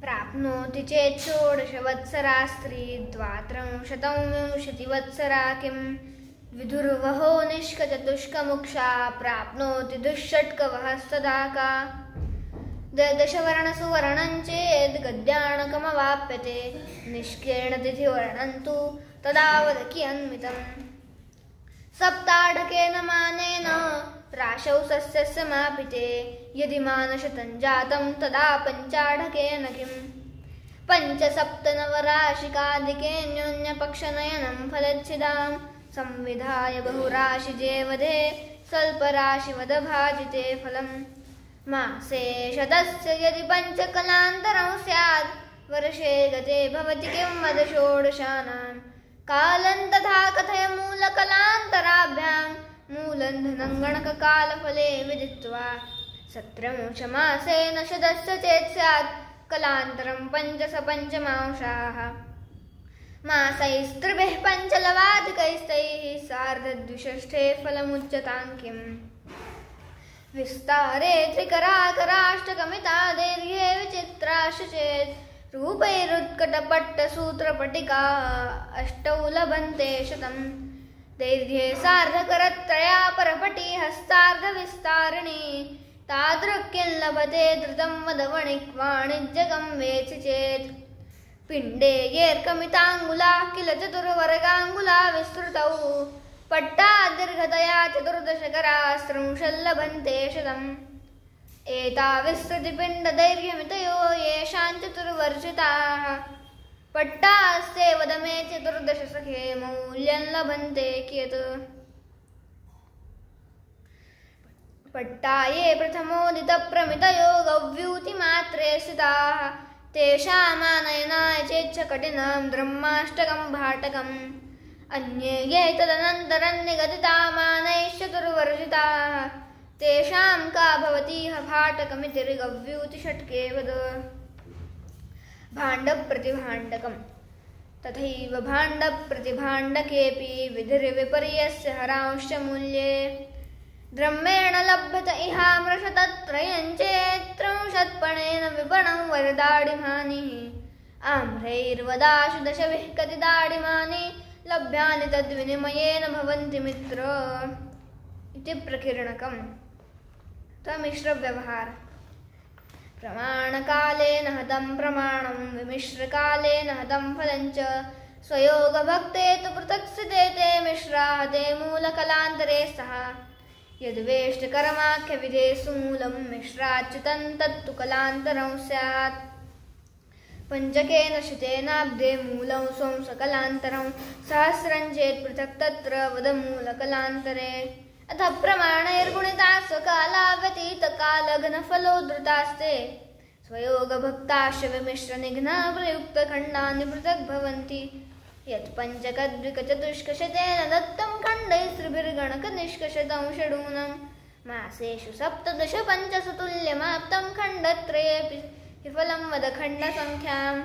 प्राप्नोति चेत् षोडशवत्सरा स्त्री द्वात्रिंशतं विंशतिवत्सरा किं विदुर्वहो निष्कचतुष्कमुक्षा प्राप्नोति दुःषट्कवहस्तदा का दशवर्णसुवर्णं चेद् गद्याणकमवाप्यते निष्कीर्णतिथिवर्णं तु तदावद कियन्मितम् सप्ताढकेन मानेन राशौ सस्यस्य मापिते यदि मानशतं जातं तदा पञ्चाढकेन किम् पञ्चसप्तनवराशिकाधिकेऽन्योन्यपक्षनयनं फलच्छिदां संविधाय बहुराशिजे वधे स्वल्पराशिवदभाजिते फलम् मासे शतस्य यदि पञ्चकलान्तरं स्यात् वर्षे गते भवति किं वद षोडशानां कालं तथा कथय मूलकलान्तराभ्यां मूलं धनं गणककालफले विदित्वा सत्रंशमासेन शतस्य चेत् स्यात् कलान्तरं पञ्चमांशाः मासैस्त्रिभिः पञ्चलवाधिकैस्तैः सार्धद्विषष्ठे फलमुच्यतां किम् विस्तारे त्रिकराकराष्टकमिता दीर्घे विचित्राश्च चेत् रूपैरुत्कटपट्टसूत्रपटिका अष्टौ लभन्ते शतं दैर्घ्ये सार्धकरत्रया परपटी हस्तार्धविस्तारिणी तादृक्यं लभते धृतं वदवणिक्वाणिज्यकं वेत्सि चेत् पिण्डे येर्कमिताङ्गुला किल चतुर्वर्गाङ्गुला विस्तृतौ पट्टा दीर्घतया चतुर्दशकरास्त्रिंशल्लभन्ते शतम् एता विस्तृतिपिण्डदैर्घ्यमितयो येषां चतुर्वर्षिताः पट्टास्ते वद मे चतुर्दश सखे मौल्यं लभन्ते कियत् पट्टा ये प्रथमोदितप्रमितयो गव्यूतिमात्रे स्थिताः तेषामानयनाय चेच्छ कठिनं ब्रह्माष्टकं भाटकम् अन्ये ये तदनन्तरं निगदितामानैश्चतुर्वर्षिताः तेषां का भवतीह भाटकमिति ऋगव्यूतिषट्के वद भाण्डप्रतिभाण्डकम् तथैव भाण्डप्रतिभाण्डकेऽपि विधिर्विपर्यस्य हरांश्च मूल्ये द्रम्येण लभ्यत इहामृषतत्रयं चेत् त्रिंशत्पणेन विपणं वरदाडिमानिः आम्रैर्वदाशु दशभिः कति दाडिमानि लभ्यानि तद्विनिमयेन भवन्ति मित्र इति प्रकीर्णकम् त्वमिश्रव्यवहार प्रमाणकालेन हतं प्रमाणं विमिश्रकालेन हतं फलं च स्वयोगभक्ते तु पृथक् स्थिते ते मिश्राः ते मूलकलान्तरे स्तः यद्वेष्टकर्माख्यविधेषु मूलं मिश्राच्युतं तत्तु कलान्तरं स्यात् पञ्चकेन शितेनाब्धे मूलं स्वं सकलान्तरं सहस्रं चेत् पृथक् तत्र वद मूलकलान्तरे अथ प्रमाणैर्गुणिता स्वकाला व्यतीतकालघनफलोद्धृतास्ते स्वयोगभक्ताश्च विमिश्रनिघ्ना प्रयुक्तखण्डानि पृथक् भवन्ति यत् पञ्चकद्विकचतुष्कशतेन दत्तं खण्डैस्त्रिभिर्गणकनिष्कशतं षडूनं मासेषु सप्तदश पञ्चसु तुल्यमाप्तं खण्डत्रयेऽपि फलं वद खण्डसङ्ख्याम्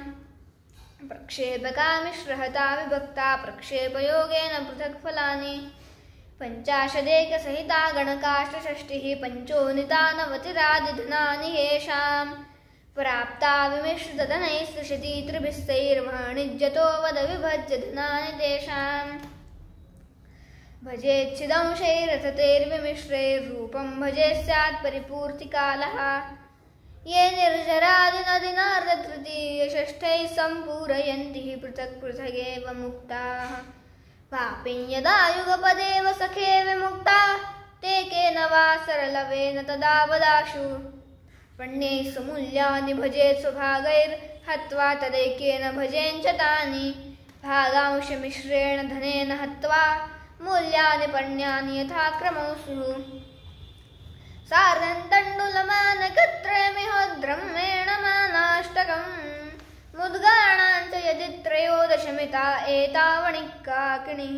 प्रक्षेपका मिश्रहता विभक्ता प्रक्षेपयोगेन पृथक् फलानि पञ्चाशदेकसहिता गणकाष्टषष्टिः पञ्चोनिता नवतिरादिधनानि येषां प्राप्ता विमिश्रितधनैस्त्रिशती त्रिभिस्तैर्वाणिज्यतो वद विभज्य धनानि तेषां भजेच्छिदंशैरथतैर्विमिश्रैर्रूपं भजे स्यात् परिपूर्तिकालः ये निर्जरादिनदिनार्धतृतीयषष्ठैः सम्पूरयन्ति पृथक् पृथगेव मुक्ताः पापिं यदा युगपदेव सखे विमुक्ताः ते केन वा सरलवेन तदा वदाशु पण्यैः सुमूल्यानि भजेत् स्वभागैर्हत्वा तदैकेन भजेञ्च तानि भागांशमिश्रेण धनेन हत्वा मूल्यानि पण्यानि यथाक्रमौ स्युः सार्धं तण्डुलमानकत्रयमिहोद्रम्येण मानाष्टकम् मुद्गाणाञ्च यदि त्रयोदशमिता एतावणिकाकिणिः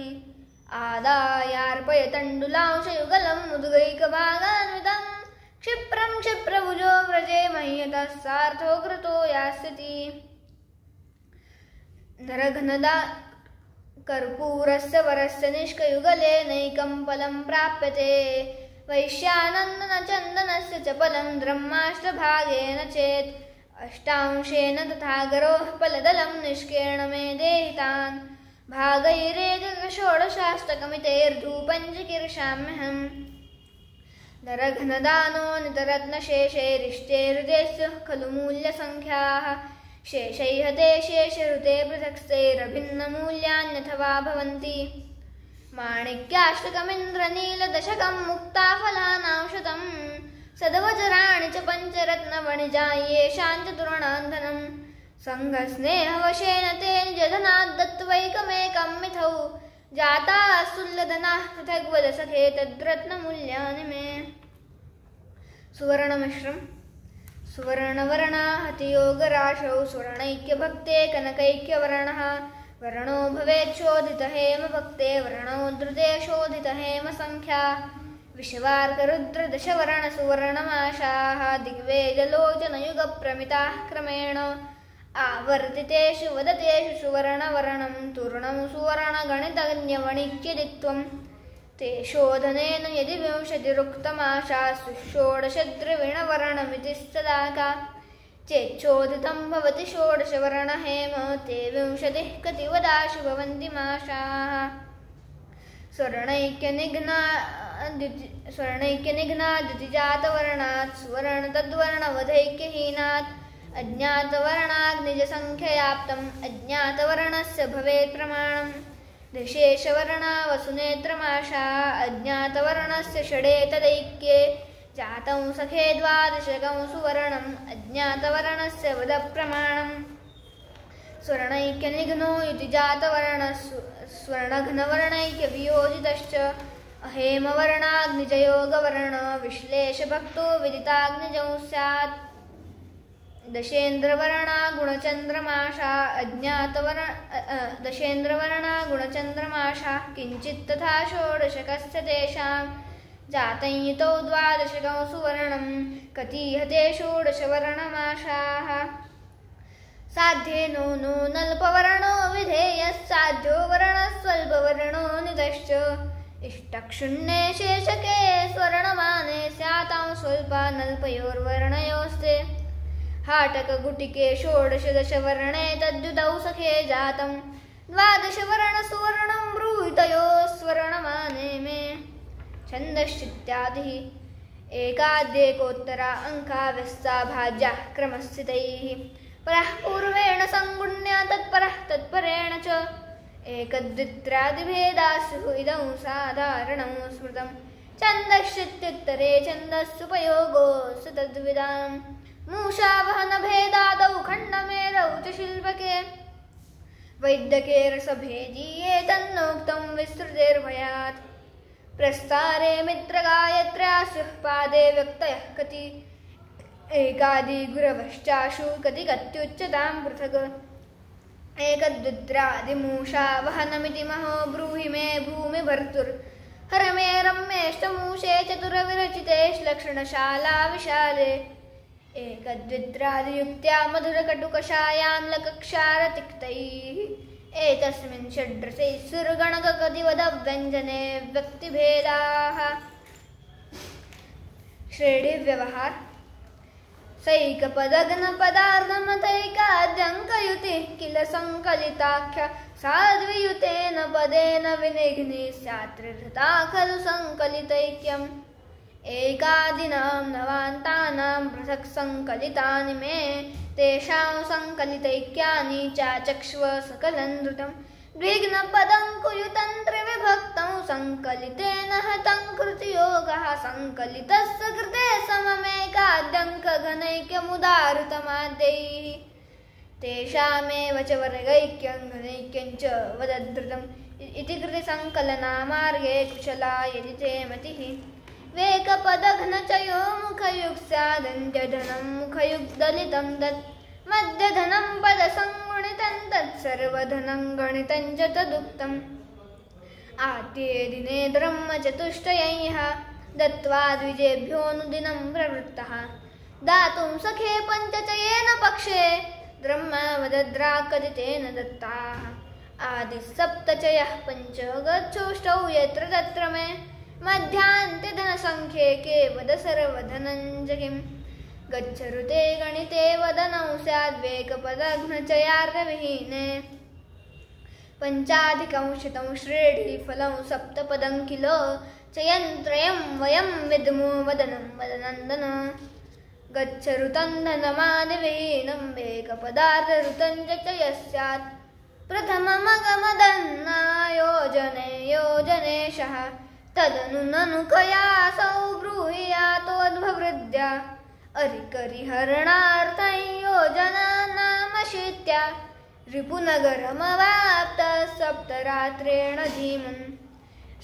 आदायार्पय तण्डुलांशयुगलं मुद्गैकभागान्वितं क्षिप्रं क्षिप्रभुजो व्रजे मह्यतः सार्थो कृतो यास्यति नरघनदा कर्पूरस्य वरस्य निष्कयुगलेनैकं फलं प्राप्यते वैश्यानन्दनचन्दनस्य च फलं ब्रह्माष्टभागेन चेत् अष्टांशेन तथा गरोः फलदलं निष्कीर्णमे देहितान् भागैरेकषोडशाष्टकमितेर्धूपञ्चकीर्षाम्यहम् नरघनदानो नितरत्नशेषैरिष्टे हृदेस्युः खलु मूल्यसङ्ख्याः शेषैः ते शेषहृते पृथक्स्तैरभिन्नमूल्यान्यथवा भवन्ति माणिक्याष्टकमिन्द्रनीलदशकं मुक्ताफलानां सदवचराणि च पञ्चरत्नवणिजा येषां चतुर्णान्धनम् सङ्घस्नेहवशेन ते निजधनाद्दत्त्वैकमेकं मिथौ जाता सुल्लधनाः पृथग्वद सखे तद्रत्नमूल्यानि मे सुवर्णमिश्रम् सुवर्णवर्णाहतियोगराशौ स्वर्णैक्यभक्ते कनकैक्यवर्णः वर्णो भवेच्छोधितहेमभक्ते वर्णोद्धृते शोधितहेमसङ्ख्या विश्वार्करुद्रदशवर्णसुवर्णमाशाः दिग्वेजलोचनयुगप्रमिताः क्रमेण आवर्तितेषु वदतेषु सुवर्णवर्णं तूर्णं सुवर्णगणितन्यवणिक्यदित्वं ते शोधनेन यदि विंशतिरुक्तमाशासु षोडशद्रविणवर्णमिति सदाका चेच्छोदितं भवति षोडशवर्णहेम ते विंशतिः कतिवदाशु भवन्ति माशाः स्वर्णैक्यनिघ्नाद्युतिजातवर्णात् सुवर्णतद्वर्णवधैक्यहीनात् अज्ञातवर्णाग्निजसङ्ख्ययाप्तम् अज्ञातवर्णस्य भवेत् प्रमाणम् विशेषवर्णा वसुनेत्रमाशा अज्ञातवर्णस्य षडेतदैक्ये जातं सखे द्वादशकं सुवर्णम् अज्ञातवर्णस्य वदप्रमाणम् स्वर्णैक्यनिघ्नो युतिजातवर्णस्वर्णघ्नवर्णैक्यवियोजितश्च अहेमवर्णाग्निजयोगवर्ण विश्लेषभक्तो विदिताग्निजौ स्यात् दशेन्द्रवर्णा गुणचन्द्रमाशा दशेन्द्रवर्णा गुणचन्द्रमाशा किञ्चित् तथा षोडशकस्य तेषां जातंयितौ द्वादशकं सुवर्णं कतीहते षोडशवर्णमाशाः साध्येनो नो नल्पवर्णो विधेयः साध्यो वर्णस्वल्पवर्णो निधश्च इष्टक्षुण्णे शेषके स्वर्णमाने स्यातां स्वल्पा नल्पयोर्वर्णयोस्ते हाटकगुटिके षोडशदशवर्णे तद्युतौ सखे जातं द्वादशवर्णसुवर्णं ब्रूहितयोः स्वर्णमाने मे छन्दश्चित्यादिः एकाद्येकोत्तरा अङ्का व्यस्ता भाज्याः क्रमस्थितैः परः पूर्वेण सङ्गुण्या तत्परः तत्परेण च एकद्वित्रादिभेदास्युः इदं साधारणं स्मृतं छन्दश्चित्युत्तरे छन्दस्सुपयोगोऽस्य तद्विदाम् मूषावहनभेदादौ खण्डमेरौ च शिल्पके वैद्यके रसभेदीये तन्नोक्तं विस्तृतेर्भयात् प्रस्तारे मित्रगायत्र्यास्युः पादे व्यक्तयः कति एकादिगुरवश्चाशु कति कत्युच्यतां पृथक् एकद्वित्रादिमूषावहनमिति महो ब्रूहि मे भूमिभर्तुर् हर मे रम्येष्टमूषे चतुरविरचिते श्लक्षणशाला विशाले एकद्वित्रादियुक्त्या मधुरकटुकषायां लकक्षारतिक्तैः एतस्मिन् षड्रसैः सुरगणककतिवदव्यञ्जने व्यक्तिभेदाः श्रेणिव्यवहार सैकपदघ्नपदार्धमथैकाद्यङ्कयुतिः किल सङ्कलिताख्या साद्वियुतेन पदेन विनिघ्नि स्यात्रिहृता खलु सङ्कलितैक्यम् एकादिनां नवान्तानां पृथक् सङ्कलितानि मे तेषां सङ्कलितैक्यानि चाचक्ष्व सकलं द्रुतं द्विघ्नपदं कुयुतन्त्रिविभक्तं सङ्कलितेन हतं कृतियोगः सङ्कलितस्य कृते सममेकाद्यङ्कघनैक्यमुदाहृतमाद्यैः तेषामेव च वर्गैक्यं घनैक्यं च वदद्धृतम् इति कृतिसङ्कलनामार्गे कुशला यदि ते मतिः वेकपदघ्नचयो मुखयुक् स्यादन्त्यधनं मुखयुग्दलितं दत् मध्यधनं पदसङ्गुणितं तत्सर्वधनं गणितं च तदुक्तम् आद्ये दिने ब्रह्मचतुष्टयैः दत्त्वा द्विजेभ्योऽनुदिनं प्रवृत्तः दातुं सखे पञ्चचयेन पक्षे ब्रह्मवदद्राकदितेन दत्ताः आदिसप्तचयः पञ्च गच्छोष्टौ यत्र तत्र मे मध्यान्त्यधनसङ्ख्ये के वद सर्वधनं च किम् गच्छरुते गणिते वदनौ स्याद्वेकपदघ्नचयार्धविहीने पञ्चाधिकं शतं श्रेणीफलं सप्तपदं किल चयन्त्रयं वयं विद्मो वदनं वदनन्दन गच्छरुतं धनमादिविहीनं वेकपदार्धरुतं च यस्यात् प्रथममगमदन्नायोजने योजनेशः तदनु ननु कयासौ ब्रूहीयातोद्भवृद्ध्या अरिकरिहरणार्थं योजना नामशीत्या रिपुनगरमवाप्तः सप्तरात्रेण धीमन्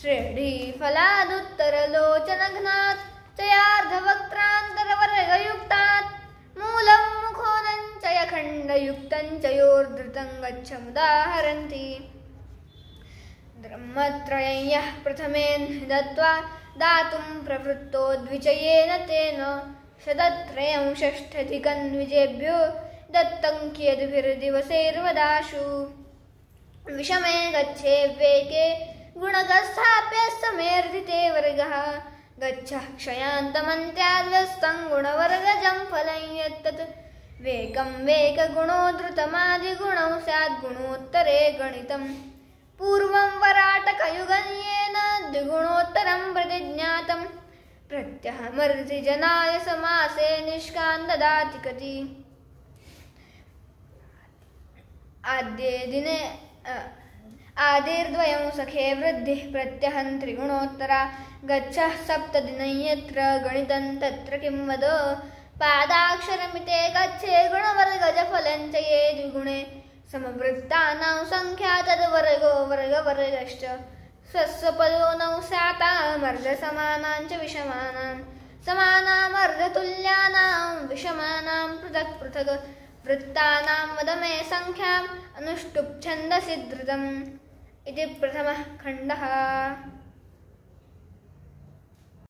श्रेणीफलादुत्तरलोचनघ्नात् चयार्धवक्त्रान्तरवर्गयुक्तात् मूलं मुखोदञ्चयखण्डयुक्तं च योर्धृतं गच्छमुदाहरन्ति ब्रह्मत्रयं यः प्रथमेन दत्त्वा दातुं प्रवृत्तो द्विचयेन तेन शतत्रयं षष्ठधिकं द्विजेभ्यो दत्तं कियद्भिर्दिवसैर्वदाशु विषमे गच्छेव्येके गुणगस्थाप्य समेर्धिते वर्गः गच्छ क्षयान्तमन्त्याद्व्यस्तं गुणवर्गजं फलं यत्तत् वेकं वेकगुणो धृतमादिगुणौ स्याद्गुणोत्तरे गणितम् पूर्वं वराटकयुगं येन द्विगुणोत्तरं प्रतिज्ञातं प्रत्यहमर्थिजनाय समासे निष्कान् ददाति कति आद्ये दिने आदिर्द्वयं सखे वृद्धिः प्रत्यहं त्रिगुणोत्तरा गच्छः सप्तदिनं यत्र गणितं तत्र किं वद पादाक्षरमिते गच्छे गुणवर्गजफलं च ये द्विगुणे समवृत्तानां संख्या तद्वर्गो वर्गवर्गश्च स्वस्वपदो नौ स्यातामर्धसमानां च विषमानां समानामर्धतुल्यानां विषमानां पृथक् पृथक् वृत्तानां वद मे संख्याम् अनुष्टुप् छन्दसि धृतम् इति प्रथमः खण्डः।